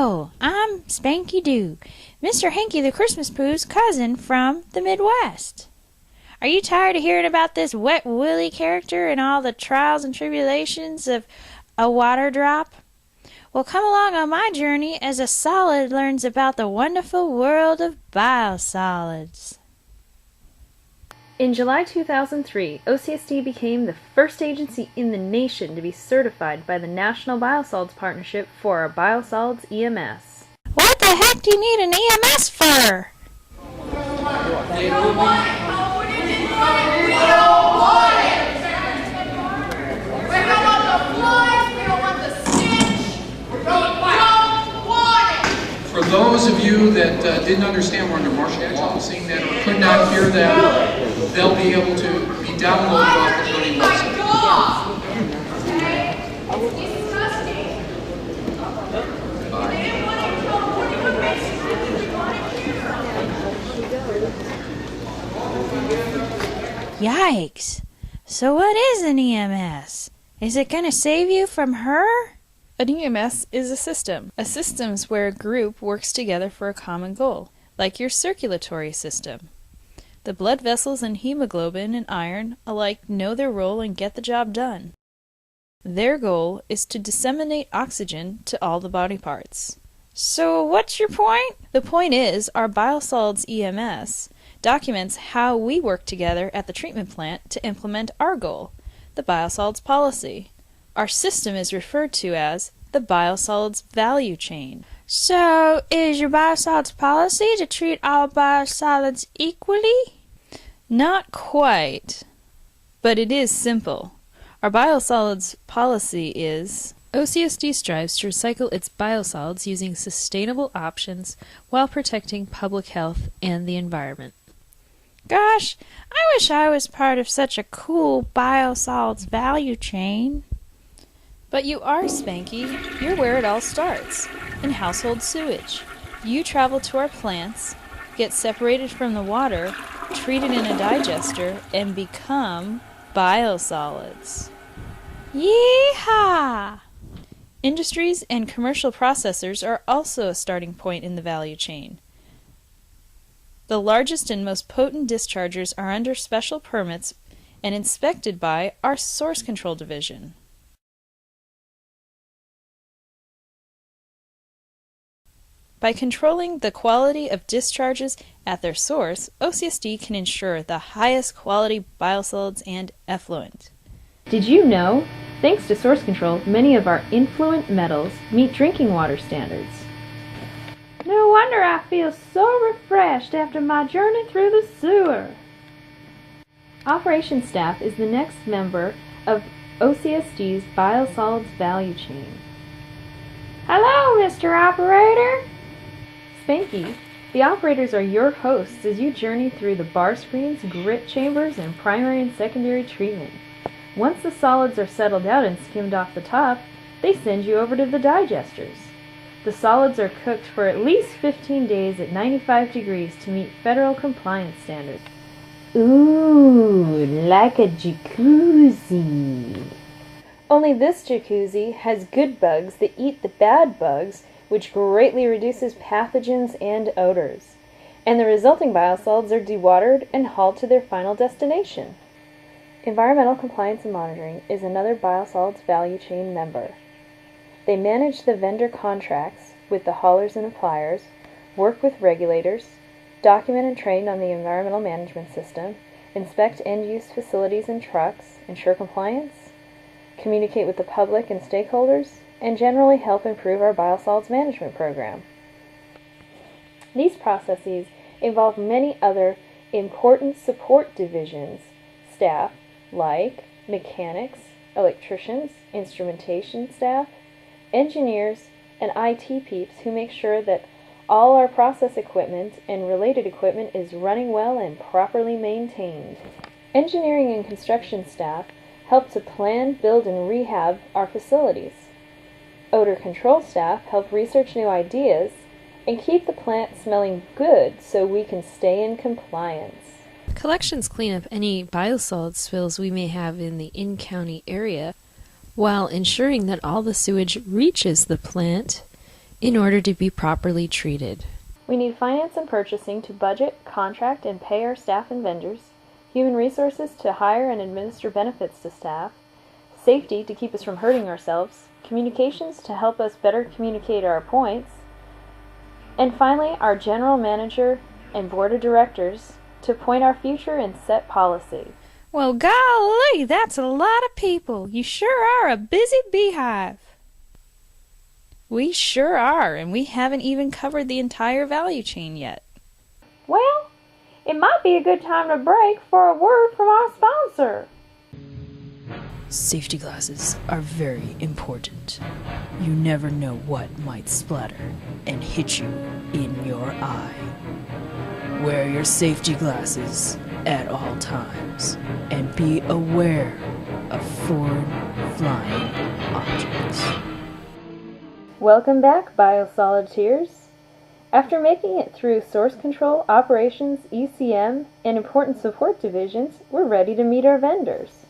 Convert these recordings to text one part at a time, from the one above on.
Hello, I'm Spankey Doo, Mr. Hanky the Christmas Pooh's cousin from the Midwest. Are you tired of hearing about this wet willy character and all the trials and tribulations of a water drop? Well, come along on my journey as a solid learns about the wonderful world of biosolids. In July 2003, OCSD became the first agency in the nation to be certified by the National Biosolids Partnership for our biosolids EMS. What the heck do you need an EMS for? For those of you that didn't understand, we're under Martial accessing that or could not hear that, they'll be able to be downloaded off the Cody website. Yikes. So what is an EMS? Is it going to save you from her? An EMS is a system. A system's where a group works together for a common goal, like your circulatory system. The blood vessels and hemoglobin and iron alike know their role and get the job done. Their goal is to disseminate oxygen to all the body parts. So what's your point? The point is, our biosolids EMS documents how we work together at the treatment plant to implement our goal, the biosolids policy. Our system is referred to as the biosolids value chain. So, is your biosolids policy to treat all biosolids equally? Not quite, but it is simple. Our biosolids policy is: OCSD strives to recycle its biosolids using sustainable options while protecting public health and the environment. Gosh, I wish I was part of such a cool biosolids value chain. But you are, Spanky. You're where it all starts, in household sewage. You travel to our plants, get separated from the water, treated in a digester, and become biosolids. Yeehaw! Industries and commercial processors are also a starting point in the value chain. The largest and most potent dischargers are under special permits and inspected by our Source Control Division. By controlling the quality of discharges at their source, OCSD can ensure the highest quality biosolids and effluent. Did you know? Thanks to source control, many of our influent metals meet drinking water standards. No wonder I feel so refreshed after my journey through the sewer. Operations staff is the next member of OCSD's biosolids value chain. Hello, Mr. Operator. Spanky, the operators are your hosts as you journey through the bar screens, grit chambers, and primary and secondary treatment. Once the solids are settled out and skimmed off the top, they send you over to the digesters. The solids are cooked for at least 15 days at 95 degrees to meet federal compliance standards. Ooh, like a jacuzzi. Only this jacuzzi has good bugs that eat the bad bugs, which greatly reduces pathogens and odors. And the resulting biosolids are dewatered and hauled to their final destination. Environmental Compliance and Monitoring is another biosolids value chain member. They manage the vendor contracts with the haulers and appliers, work with regulators, document and train on the environmental management system, inspect end-use facilities and trucks, ensure compliance, communicate with the public and stakeholders, and generally help improve our biosolids management program. These processes involve many other important support divisions, staff like mechanics, electricians, instrumentation staff, engineers, and IT peeps who make sure that all our process equipment and related equipment is running well and properly maintained. Engineering and construction staff help to plan, build, and rehab our facilities. Odor control staff help research new ideas and keep the plant smelling good so we can stay in compliance. Collections clean up any biosolids spills we may have in the in-county area, while ensuring that all the sewage reaches the plant in order to be properly treated. We need finance and purchasing to budget, contract, and pay our staff and vendors, human resources to hire and administer benefits to staff, safety to keep us from hurting ourselves, communications to help us better communicate our points, and finally, our general manager and board of directors to point our future and set policy. Well, golly, that's a lot of people. You sure are a busy beehive. We sure are, and we haven't even covered the entire value chain yet. Well, it might be a good time to break for a word from our sponsor. Safety glasses are very important. You never know what might splatter and hit you in your eye. Wear your safety glasses at all times and be aware of foreign flying objects. Welcome back, Biosolidaires. After making it through source control, operations, ECM, and important support divisions, we're ready to meet our vendors.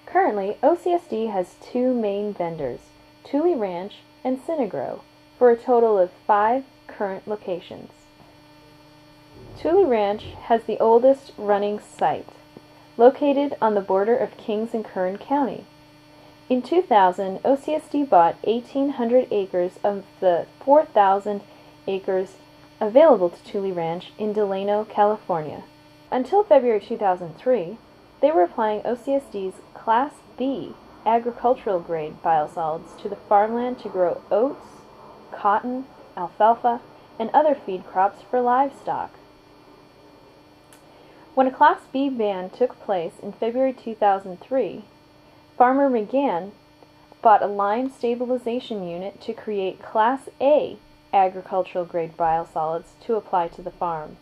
Currently, OCSD has two main vendors, Tule Ranch and Synagro, for a total of 5 current locations. Tule Ranch has the oldest running site, located on the border of Kings and Kern County. In 2000, OCSD bought 1,800 acres of the 4,000 acres available to Tule Ranch in Delano, California. Until February 2003, they were applying OCSD's Class B agricultural grade biosolids to the farmland to grow oats, cotton, alfalfa, and other feed crops for livestock. When a Class B ban took place in February 2003, Farmer McGann bought a lime stabilization unit to create Class A agricultural grade biosolids to apply to the farm.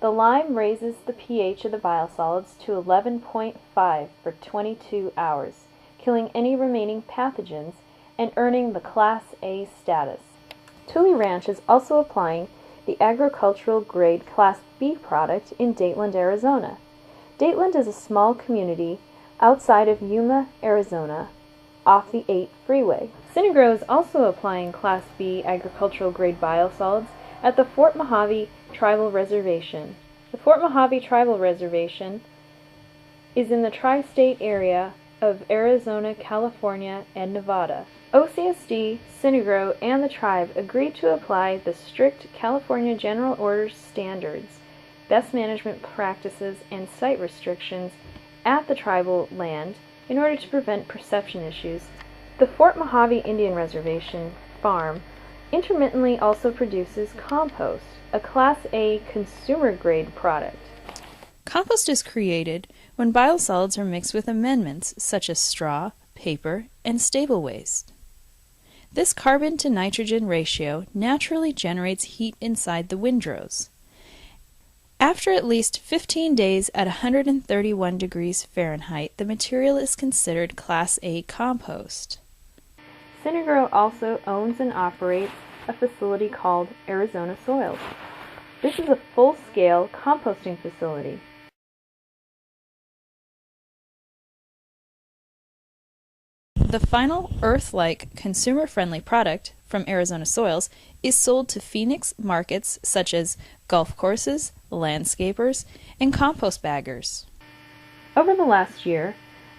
The lime raises the pH of the biosolids to 11.5 for 22 hours, killing any remaining pathogens and earning the Class A status. Tule Ranch is also applying the agricultural grade Class B product in Dateland, Arizona. Dateland is a small community outside of Yuma, Arizona, off the 8 freeway. Synagro is also applying Class B agricultural grade biosolids at the Fort Mojave Tribal Reservation. The Fort Mojave Tribal Reservation is in the tri-state area of Arizona, California, and Nevada. OCSD, Synagro, and the tribe agreed to apply the strict California General Orders standards, best management practices, and site restrictions at the tribal land in order to prevent perception issues. The Fort Mojave Indian Reservation farm intermittently also produces compost, a Class A consumer-grade product. Compost is created when biosolids are mixed with amendments such as straw, paper, and stable waste. This carbon to nitrogen ratio naturally generates heat inside the windrows. After at least 15 days at 131 degrees Fahrenheit, the material is considered Class A compost. Synagro also owns and operates a facility called Arizona Soils. This is a full-scale composting facility. The final Earth-like, consumer-friendly product from Arizona Soils is sold to Phoenix markets such as golf courses, landscapers, and compost baggers. Over the last year,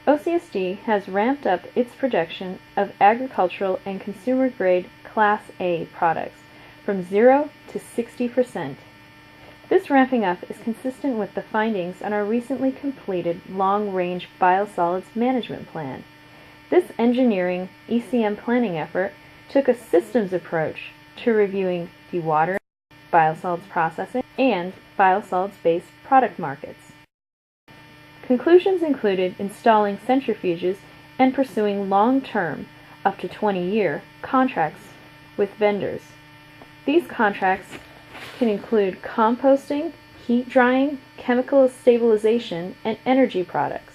OCSD has ramped up its production of agricultural and consumer-grade Class A products from 0 to 60%. This ramping up is consistent with the findings on our recently completed long-range biosolids management plan. This engineering ECM planning effort took a systems approach to reviewing dewatering, biosolids processing, and biosolids-based product markets. Conclusions included installing centrifuges and pursuing long-term, up to 20-year, contracts with vendors. These contracts can include composting, heat drying, chemical stabilization, and energy products.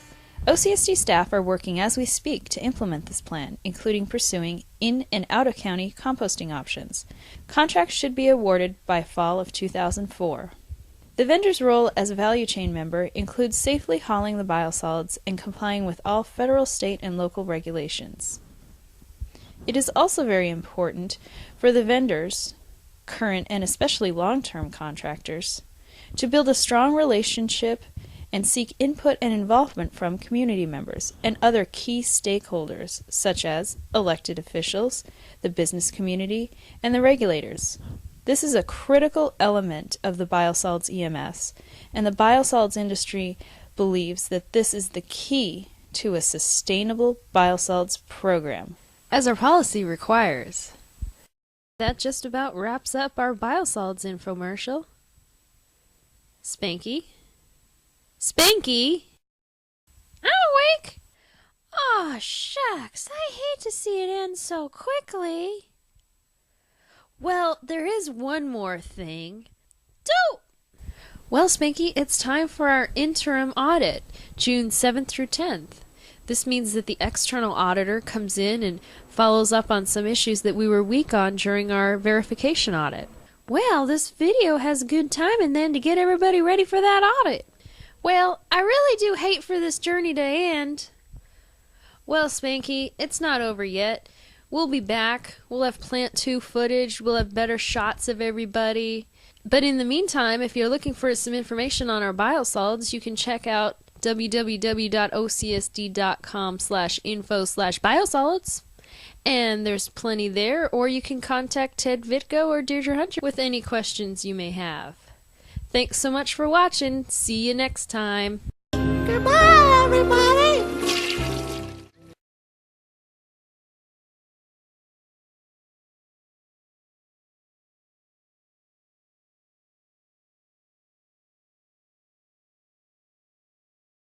OCSD staff are working as we speak to implement this plan, including pursuing in- and out-of-county composting options. Contracts should be awarded by fall of 2004. The vendor's role as a value chain member includes safely hauling the biosolids and complying with all federal, state, and local regulations. It is also very important for the vendors, current and especially long-term contractors, to build a strong relationship and seek input and involvement from community members and other key stakeholders such as elected officials, the business community, and the regulators. This is a critical element of the biosolids EMS, and the biosolids industry believes that this is the key to a sustainable biosolids program, as our policy requires. That just about wraps up our biosolids infomercial. Spanky? Spanky? I'm awake. Aw, shucks, I hate to see it end so quickly. Well, there is one more thing. Dope! Well, Spanky, it's time for our interim audit, June 7th through 10th. This means that the external auditor comes in and follows up on some issues that we were weak on during our verification audit. Well, this video has good timing then to get everybody ready for that audit. Well, I really do hate for this journey to end. Well, Spanky, it's not over yet. We'll be back. We'll have Plant 2 footage. We'll have better shots of everybody. But in the meantime, if you're looking for some information on our biosolids, you can check out www.ocsd.com/info/biosolids. And there's plenty there, or you can contact Ted Vitko or Deirdre Hunter with any questions you may have. Thanks so much for watching. See you next time. Goodbye, everybody!